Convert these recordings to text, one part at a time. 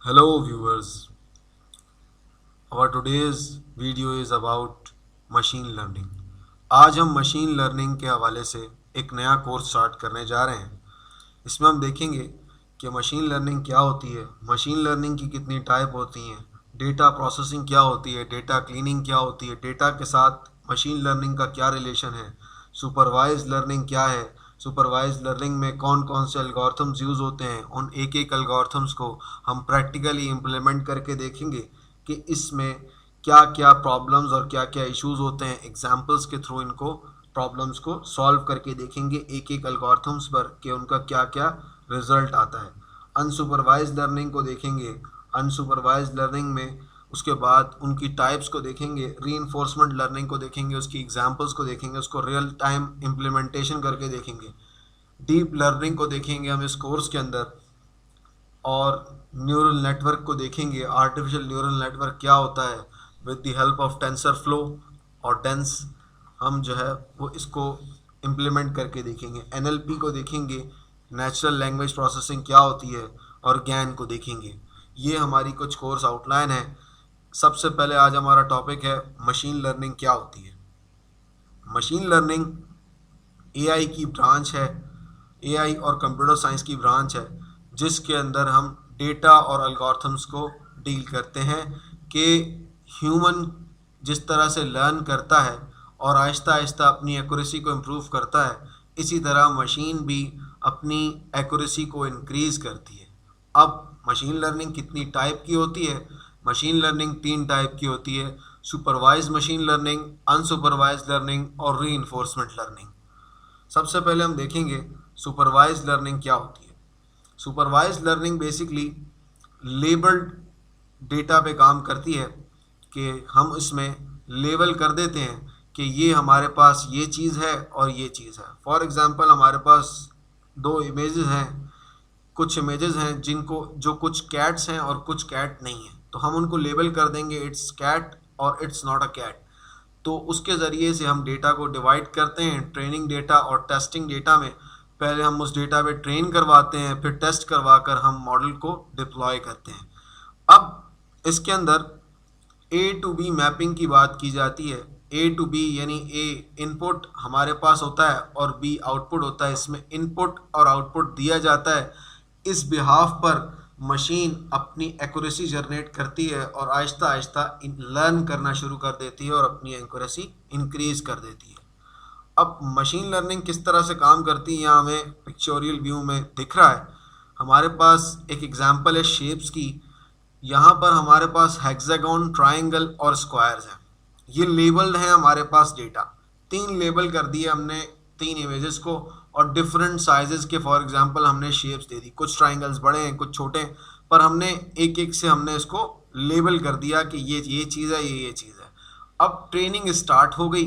Hello viewers, our today's video is about machine learning. आज हम machine learning के हवाले से एक नया कोर्स स्टार्ट करने जा रहे हैं। इसमें हम देखेंगे कि मशीन लर्निंग क्या होती है, मशीन लर्निंग की कितनी टाइप होती हैं, डेटा प्रोसेसिंग क्या होती है, डेटा क्लीनिंग क्या होती है, डेटा के साथ मशीन लर्निंग का क्या रिलेशन है, सुपरवाइज लर्निंग क्या है, सुपरवाइज लर्निंग में कौन कौन से एल्गोरिथम्स यूज़ होते हैं, उन एक एक एल्गोरिथम्स को हम प्रैक्टिकली इम्प्लीमेंट करके देखेंगे कि इसमें क्या क्या प्रॉब्लम्स और क्या क्या इश्यूज होते हैं। एग्जांपल्स के थ्रू इनको प्रॉब्लम्स को सॉल्व करके देखेंगे एक एक एल्गोरिथम्स पर कि उनका क्या क्या रिजल्ट आता है। अनसुपरवाइज लर्निंग को देखेंगे, अनसुपरवाइज लर्निंग में उसके बाद उनकी टाइप्स को देखेंगे, रीइंफोर्समेंट लर्निंग को देखेंगे, उसकी एग्जांपल्स को देखेंगे, उसको रियल टाइम इम्प्लीमेंटेशन करके देखेंगे। डीप लर्निंग को देखेंगे हम इस कोर्स के अंदर, और न्यूरल नेटवर्क को देखेंगे। आर्टिफिशियल न्यूरल नेटवर्क क्या होता है with the help of tensor flow और डेंस, हम जो है वो इसको इम्प्लीमेंट करके देखेंगे। एनएलपी को देखेंगे, नेचुरल लैंग्वेज प्रोसेसिंग क्या होती है, और ज्ञान को देखेंगे। ये हमारी कुछ कोर्स आउटलाइन है। सबसे पहले आज हमारा टॉपिक है मशीन लर्निंग क्या होती है। मशीन लर्निंग एआई की ब्रांच है, एआई और कंप्यूटर साइंस की ब्रांच है, जिसके अंदर हम डेटा और एल्गोरिथम्स को डील करते हैं कि ह्यूमन जिस तरह से लर्न करता है और आहिस्ता आहिस्ता अपनी एक्यूरेसी को इम्प्रूव करता है, इसी तरह मशीन भी अपनी एक्यूरेसी को इंक्रीज़ करती है। अब मशीन लर्निंग कितनी टाइप की होती है? मशीन लर्निंग 3 टाइप की होती है: supervise machine learning, unsupervise learning और रीइंफोर्समेंट लर्निंग। सबसे पहले हम देखेंगे सुपरवाइज लर्निंग क्या होती है। Supervise learning basically labelled data पे काम करती है कि हम इसमें लेबल कर देते हैं कि ये हमारे पास ये चीज़ है और ये चीज़ है। फॉर एग्ज़ाम्पल हमारे पास 2 इमेजेस हैं, कुछ इमेजेस हैं जिनको जो कुछ कैट्स हैं और कुछ कैट नहीं हैं, तो हम उनको लेबल कर देंगे इट्स कैट और इट्स नॉट अ कैट। तो उसके ज़रिए से हम डेटा को डिवाइड करते हैं, ट्रेनिंग डेटा और टेस्टिंग डेटा में। पहले हम उस डेटा पे ट्रेन करवाते हैं, फिर टेस्ट करवा कर हम मॉडल को डिप्लॉय करते हैं। अब इसके अंदर ए टू बी मैपिंग की बात की जाती है। ए टू बी यानी ए इनपुट हमारे पास होता है और बी आउटपुट होता है। इसमें इनपुट और आउटपुट दिया जाता है, इस बिहाफ पर मशीन अपनी एक्यूरेसी जनरेट करती है और आहिस्ता आहिस्ता लर्न करना शुरू कर देती है और अपनी एक्यूरेसी इंक्रीज कर देती है। अब मशीन लर्निंग किस तरह से काम करती है यहाँ हमें पिक्चोरियल व्यू में दिख रहा है। हमारे पास एक एग्जांपल है शेप्स की। यहाँ पर हमारे पास हेक्सागोन, ट्रायंगल और स्क्वायर्स हैं। ये लेबल्ड हैं हमारे पास डेटा। 3 लेबल कर दिए हमने 3 इमेजेस को, और डिफरेंट साइजेस के फॉर एग्जांपल हमने शेप्स दे दी। कुछ ट्रायंगल्स बड़े हैं, कुछ छोटे हैं, पर हमने एक एक से हमने इसको लेबल कर दिया कि ये चीज़ है, ये चीज़ है। अब ट्रेनिंग स्टार्ट हो गई,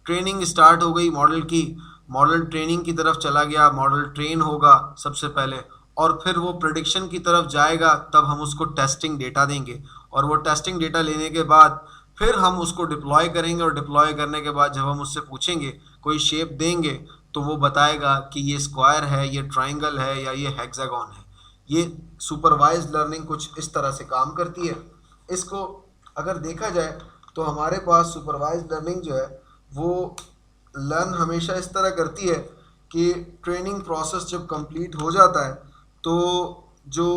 ट्रेनिंग स्टार्ट हो गई मॉडल की। मॉडल ट्रेनिंग की तरफ चला गया, मॉडल ट्रेन होगा सबसे पहले, और फिर वो प्रेडिक्शन की तरफ जाएगा। तब हम उसको टेस्टिंग डेटा देंगे, और वो टेस्टिंग डेटा लेने के बाद फिर हम उसको डिप्लॉय करेंगे, और डिप्लॉय करने के बाद जब हम उससे पूछेंगे, कोई शेप देंगे, तो वो बताएगा कि ये स्क्वायर है, ये ट्रायंगल है, या ये हेक्सागोन है। ये सुपरवाइज लर्निंग कुछ इस तरह से काम करती है। इसको अगर देखा जाए तो हमारे पास सुपरवाइज लर्निंग जो है वो लर्न हमेशा इस तरह करती है कि ट्रेनिंग प्रोसेस जब कंप्लीट हो जाता है तो जो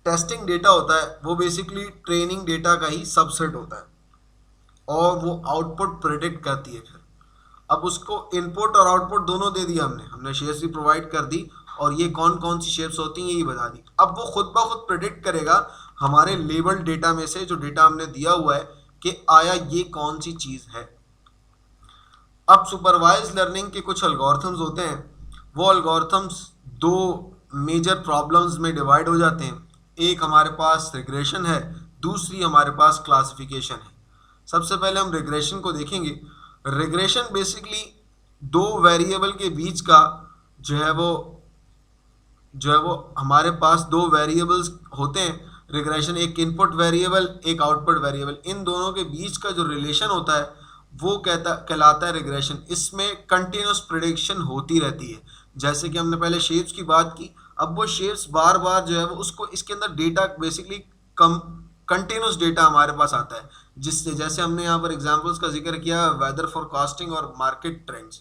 टेस्टिंग डेटा होता है वो बेसिकली ट्रेनिंग डेटा का ही सबसेट होता है, और वो आउटपुट प्रेडिक्ट करती है। फिर अब उसको इनपुट और आउटपुट दोनों दे दिया हमने शेप्स भी प्रोवाइड कर दी, और ये कौन कौन सी शेप्स होती हैं यही बता दी। अब वो खुद ब खुद प्रेडिक्ट करेगा हमारे लेबल डेटा में से, जो डेटा हमने दिया हुआ है, कि आया ये कौन सी चीज़ है। अब सुपरवाइज लर्निंग के कुछ एल्गोरिथम्स होते हैं। वो एल्गोरिथम्स 2 मेजर प्रॉब्लम्स में डिवाइड हो जाते हैं। एक हमारे पास रिग्रेशन है, दूसरी हमारे पास क्लासिफिकेशन है। सबसे पहले हम रिग्रेशन को देखेंगे। रिग्रेशन बेसिकली 2 वेरिएबल के बीच का जो है वो हमारे पास 2 वेरिएबल्स होते हैं। रिग्रेशन एक इनपुट वेरिएबल, एक आउटपुट वेरिएबल, इन दोनों के बीच का जो रिलेशन होता है वो कहलाता है रिग्रेशन। इसमें कंटिन्यूस प्रेडिक्शन होती रहती है। जैसे कि हमने पहले शेप्स की बात की, अब वो शेप्स बार बार जो है वो उसको इसके अंदर डेटा बेसिकली कम कंटिन्यूस डेटा हमारे पास आता है, जिससे जैसे हमने यहाँ पर एग्जांपल्स का जिक्र किया वेदर फोरकास्टिंग और मार्केट ट्रेंड्स।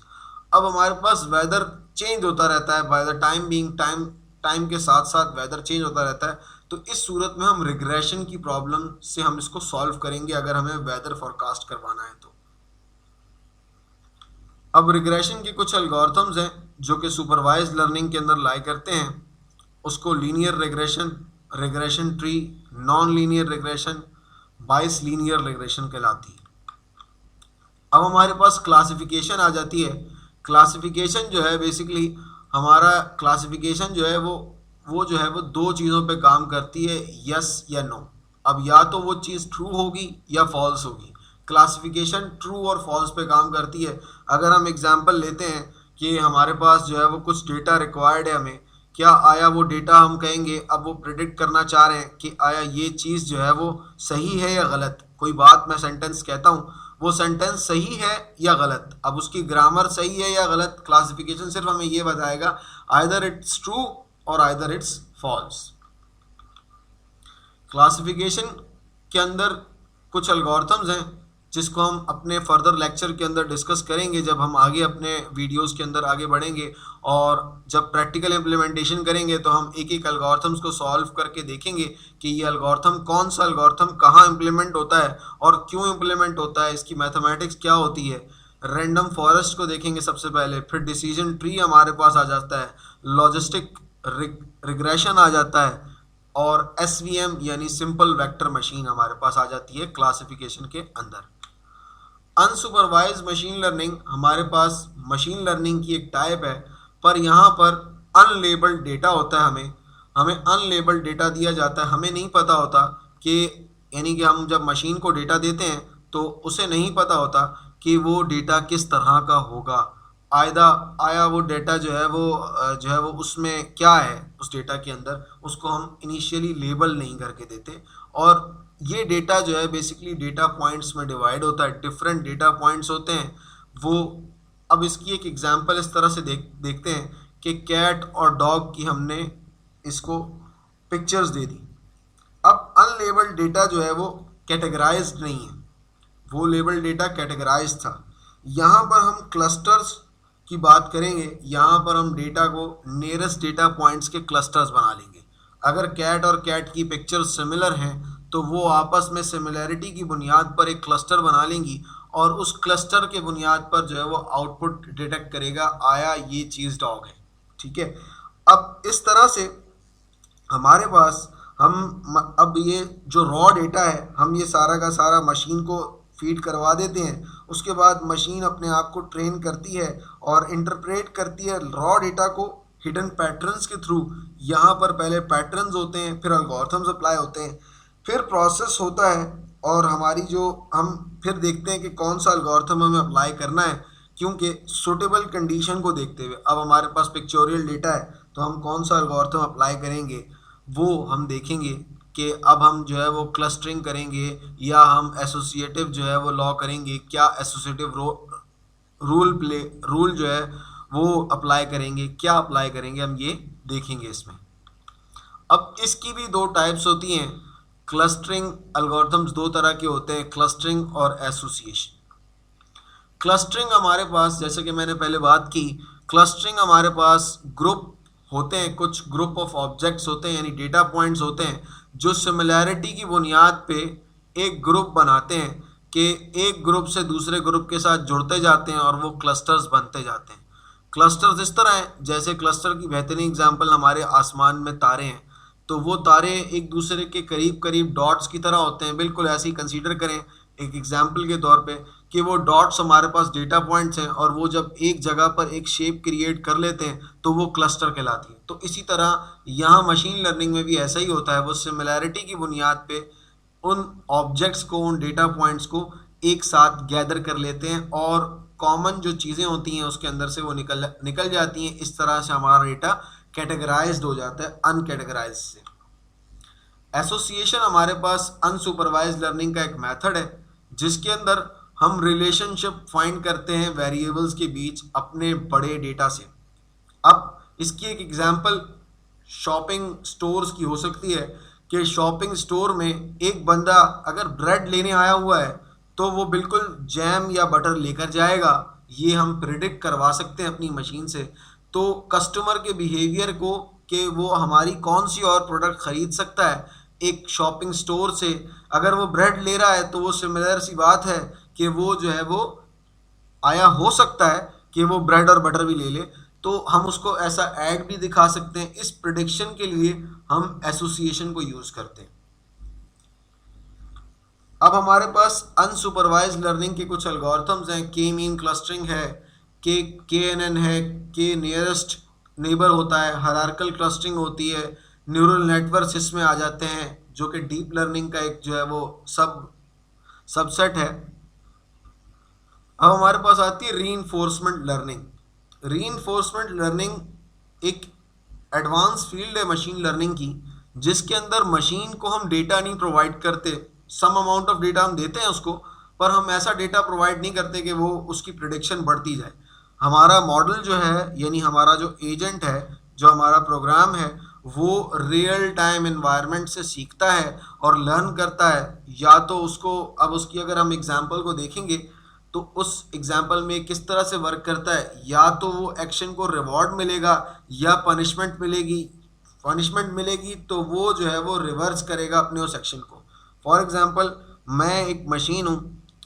अब हमारे पास वेदर चेंज होता रहता है, by the time being time के साथ साथ वेदर चेंज होता रहता है। तो इस सूरत में हम रिग्रेशन की प्रॉब्लम से हम इसको सॉल्व करेंगे अगर हमें वेदर फोरकास्ट करवाना है तो। अब रिग्रेशन के कुछ एल्गोरिथम्स हैं जो कि सुपरवाइज्ड लर्निंग के अंदर लाई करते हैं। उसको linear regression, regression tree, non linear regression, बाइस लीनियर रिग्रेशन कहलाती है। अब हमारे पास क्लासिफिकेशन आ जाती है। क्लासिफिकेशन जो है बेसिकली हमारा क्लासिफिकेशन जो है वो जो है वो दो चीज़ों पे काम करती है, यस या नो। अब या तो वो चीज़ ट्रू होगी या फॉल्स होगी। क्लासिफिकेशन ट्रू और फॉल्स पे काम करती है। अगर हम एग्जांपल लेते हैं कि हमारे पास जो है वो कुछ डेटा रिक्वायर्ड है हमें, क्या आया वो डेटा हम कहेंगे, अब वो प्रिडिक्ट करना चाह रहे हैं कि आया ये चीज़ जो है वो सही है या गलत। कोई बात मैं सेंटेंस कहता हूँ, वो सेंटेंस सही है या गलत, अब उसकी ग्रामर सही है या गलत, क्लासिफिकेशन सिर्फ हमें ये बताएगा आइदर इट्स ट्रू और आइदर इट्स फॉल्स। क्लासिफिकेशन के अंदर कुछ एल्गोरिथम्स हैं जिसको हम अपने फर्दर लेक्चर के अंदर डिस्कस करेंगे जब हम आगे अपने वीडियोस के अंदर आगे बढ़ेंगे, और जब प्रैक्टिकल इम्प्लीमेंटेशन करेंगे तो हम एक एक एल्गोरिथम्स को सॉल्व करके देखेंगे कि ये एल्गोरिथम कौन सा एल्गोरिथम कहाँ इम्प्लीमेंट होता है और क्यों इम्प्लीमेंट होता है, इसकी मैथमेटिक्स क्या होती है। रैंडम फॉरेस्ट को देखेंगे सबसे पहले, फिर डिसीजन ट्री हमारे पास आ जाता है, लॉजिस्टिक रिग्रेशन आ जाता है, और एसवीएम यानी सिंपल वेक्टर मशीन हमारे पास आ जाती है क्लासिफिकेशन के अंदर। अनसुपरवाइज मशीन लर्निंग हमारे पास मशीन लर्निंग की एक टाइप है, पर यहाँ पर अनलेबल्ड डेटा होता है। हमें अनलेबल्ड डेटा दिया जाता है, हमें नहीं पता होता कि यानी कि हम जब मशीन को डेटा देते हैं तो उसे नहीं पता होता कि वो डेटा किस तरह का होगा, आया वो डेटा जो है वो उसमें क्या है, उस डेटा के अंदर उसको हम इनिशियली लेबल नहीं करके देते। और ये डेटा जो है बेसिकली डेटा पॉइंट्स में डिवाइड होता है, डिफरेंट डेटा पॉइंट्स होते हैं वो। अब इसकी एक एग्जांपल इस तरह से देखते हैं कि कैट और डॉग की हमने इसको पिक्चर्स दे दी। अब अनलेबल्ड डेटा जो है वो कैटेगराइज्ड नहीं है, वो लेबल डेटा कैटेगराइज था। यहाँ पर हम क्लस्टर्स की बात करेंगे, यहाँ पर हम डेटा को नियरेस्ट डेटा पॉइंट्स के क्लस्टर्स बना लेंगे। अगर कैट और कैट की पिक्चर्स सिमिलर हैं तो वो आपस में सिमिलैरिटी की बुनियाद पर एक क्लस्टर बना लेंगी, और उस क्लस्टर के बुनियाद पर जो है वो आउटपुट डिटेक्ट करेगा, आया ये चीज़ डॉग है। ठीक है, अब इस तरह से हमारे पास अब ये जो रॉ डेटा है हम ये सारा का सारा मशीन को फीड करवा देते हैं। उसके बाद मशीन अपने आप को ट्रेन करती है और इंटरप्रेट करती है रॉ डेटा को हिडन पैटर्न्स के थ्रू। यहाँ पर पहले पैटर्न्स होते हैं, फिर एल्गोरिथम्स अप्लाई होते हैं, फिर प्रोसेस होता है, और हमारी जो हम फिर देखते हैं कि कौन सा एल्गोरिथम हमें अप्लाई करना है, क्योंकि सूटेबल कंडीशन को देखते हुए। अब हमारे पास पिक्चोरियल डेटा है तो हम कौन सा एल्गोरिथम अप्लाई करेंगे वो हम देखेंगे कि अब हम जो है वो क्लस्टरिंग करेंगे या हम एसोसिएटिव जो है वो लॉ करेंगे, क्या एसोसिएटिव रूल जो है वो अप्लाई करेंगे, क्या अप्लाई करेंगे, हम ये देखेंगे इसमें। अब इसकी भी दो टाइप्स होती हैं। क्लस्टरिंग एल्गोरिथम्स दो तरह के होते हैं, क्लस्टरिंग और एसोसिएशन। क्लस्टरिंग हमारे पास, जैसे कि मैंने पहले बात की, क्लस्टरिंग हमारे पास ग्रुप होते हैं, कुछ ग्रुप ऑफ ऑब्जेक्ट्स होते हैं यानी डेटा पॉइंट्स होते हैं जो सिमिलैरिटी की बुनियाद पे एक ग्रुप बनाते हैं कि एक ग्रुप से दूसरे ग्रुप के साथ जुड़ते जाते हैं और वो क्लस्टर्स बनते जाते हैं। क्लस्टर्स इस तरह हैं, जैसे क्लस्टर की बेहतरीन एग्जांपल हमारे आसमान में तारे हैं, तो वो तारे एक दूसरे के करीब करीब डॉट्स की तरह होते हैं। बिल्कुल ऐसे ही कंसीडर करें एक एग्जांपल के तौर पे कि वो डॉट्स हमारे पास डेटा पॉइंट्स हैं और वो जब एक जगह पर एक शेप क्रिएट कर लेते हैं तो वो क्लस्टर कहलाती है। तो इसी तरह यहाँ मशीन लर्निंग में भी ऐसा ही होता है, वो सिमिलैरिटी की बुनियाद पे उन ऑब्जेक्ट्स को, उन डेटा पॉइंट्स को एक साथ गैदर कर लेते हैं और कॉमन जो चीज़ें होती हैं उसके अंदर से वो निकल जाती हैं। इस तरह से हमारा डेटा कैटेगराइज्ड हो जाता है अनकैटेगराइज्ड से। एसोसिएशन हमारे पास अनसुपरवाइज्ड लर्निंग का एक मेथड है जिसके अंदर हम रिलेशनशिप फाइंड करते हैं वेरिएबल्स के बीच अपने बड़े डेटा से। अब इसकी एक एग्जांपल शॉपिंग स्टोर्स की हो सकती है कि शॉपिंग स्टोर में एक बंदा अगर ब्रेड लेने आया हुआ है तो वो बिल्कुल जैम या बटर लेकर जाएगा, ये हम प्रिडिक्ट करवा सकते हैं अपनी मशीन से। तो कस्टमर के बिहेवियर को कि वो हमारी कौन सी और प्रोडक्ट ख़रीद सकता है एक शॉपिंग स्टोर से, अगर वो ब्रेड ले रहा है तो वो सिमिलर सी बात है कि वो जो है वो आया हो सकता है कि वो ब्रेड और बटर भी ले ले, तो हम उसको ऐसा ऐड भी दिखा सकते हैं। इस प्रिडिक्शन के लिए हम एसोसिएशन को यूज़ करते हैं। अब हमारे पास अनसुपरवाइज लर्निंग के कुछ एल्गोरिथम्स हैं। के मीन क्लस्टरिंग है, के एन एन है, के नियरेस्ट नेबर होता है, हायरार्किकल क्लस्टरिंग होती है, न्यूरल नेटवर्क्स इसमें आ जाते हैं जो कि डीप लर्निंग का एक जो है वो सबसेट है। अब हमारे पास आती है रीइंफोर्समेंट लर्निंग। रीइंफोर्समेंट लर्निंग एक एडवांस फील्ड है मशीन लर्निंग की, जिसके अंदर मशीन को हम डेटा नहीं प्रोवाइड करते, सम अमाउंट ऑफ डेटा हम देते हैं उसको, पर हम ऐसा डेटा प्रोवाइड नहीं करते कि वो उसकी प्रिडिक्शन बढ़ती जाए। हमारा मॉडल जो है यानी हमारा जो एजेंट है, जो हमारा प्रोग्राम है, वो रियल टाइम एनवायरनमेंट से सीखता है और लर्न करता है। या तो उसको, अब उसकी अगर हम एग्जांपल को देखेंगे तो उस एग्जाम्पल में किस तरह से वर्क करता है, या तो वो एक्शन को रिवॉर्ड मिलेगा या पनिशमेंट मिलेगी। पनिशमेंट मिलेगी तो वो जो है वो रिवर्स करेगा अपने उस एक्शन को। फॉर एग्जांपल मैं एक मशीन हूँ,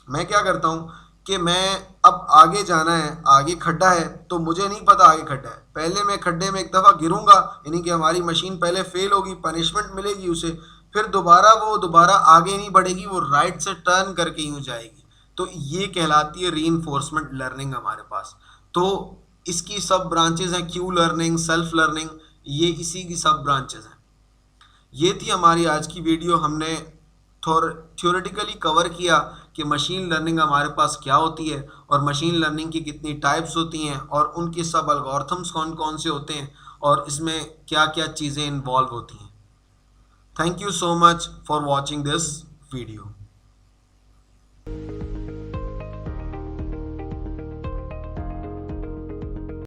मैं क्या करता हूँ कि मैं अब आगे जाना है, आगे खड्डा है तो मुझे नहीं पता आगे खड्डा है, पहले मैं खड्डे में एक दफ़ा गिरूंगा, यानी कि हमारी मशीन पहले फेल होगी, पनिशमेंट मिलेगी उसे, फिर दोबारा आगे नहीं बढ़ेगी, वो राइट से टर्न करके यूँ जाएगी। तो ये कहलाती है रीइंफोर्समेंट लर्निंग हमारे पास। तो इसकी सब ब्रांचेज हैं, क्यू लर्निंग, सेल्फ लर्निंग, ये इसी की सब ब्रांचेज हैं। ये थी हमारी आज की वीडियो। हमने थ्योरेटिकली कवर किया कि मशीन लर्निंग हमारे पास क्या होती है और मशीन लर्निंग की कितनी टाइप्स होती हैं और उनके सब एल्गोरिथम्स कौन कौन से होते हैं और इसमें क्या क्या चीज़ें इन्वॉल्व होती हैं। Thank you so much for watching this video.